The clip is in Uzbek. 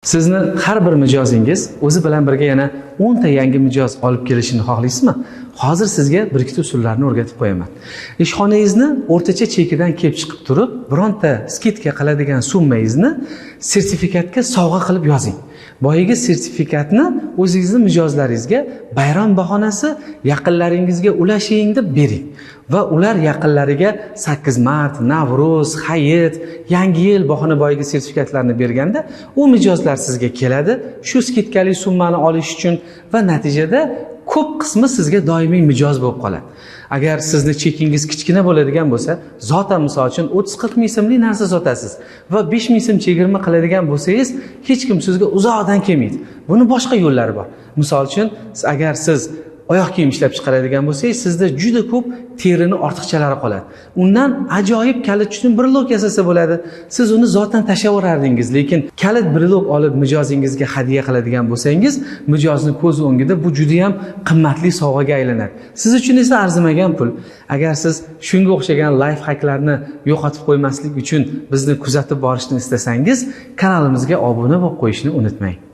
Sizni har bir mijozingiz o'zi bilan birga yana 10 ta yangi mijoz olib kelishini xohlaysizmi? Hozir sizga bir ikkita usullarni o'rgatib qo'yaman. Ishxonangizni o'rtacha chekidan kelib chiqib turib, bironta skidka qiladigan summangizni sertifikatga sovg'a qilib yozing. Boyagi sertifikatni o'zingizning mijozlaringizga bayram bahonasi yaqinlaringizga ulashing deb bering va ular yaqinlariga 8 Mart, Navro'z, Hayit, Yangi yil bahona boyagi sertifikatlarni berganda u mijozlar sizga keladi, shu skidkali summani olish uchun va natijada ko'p qismi sizga doimiy mijoz bo'lib qoladi. Agar sizni chekingiz kichkina bo'ladigan bo'lsa, zotan misol uchun 30-40 ming so'mlik narsa sotasiz va 5 ming so'm chegirma qiladigan bo'lsangiz, hech kim sizga uzoqdan kelmaydi. Buni boshqa yo'llari bor. Misol uchun, agar siz oyoq kiyim ishlab chiqaradigan bo'lsangiz, sizda juda ko'p terining ortiqchalari qoladi. Undan ajoyib kalit uchun brelok yasasa bo'ladi. Siz uni zotan tashlaverardingiz, lekin kalit brelok olib mijozingizga hadya qiladigan bo'lsangiz, mijozni ko'z o'ngida bu juda ham qimmatli sovg'aga aylanadi. Siz uchun esa arzimagan pul. Agar siz shunga o'xshagan life hacklarni yo'qotib qo'ymaslik uchun bizni kuzatib borishni istasangiz, kanalimizga obuna bo'lib qo'yishni unutmang.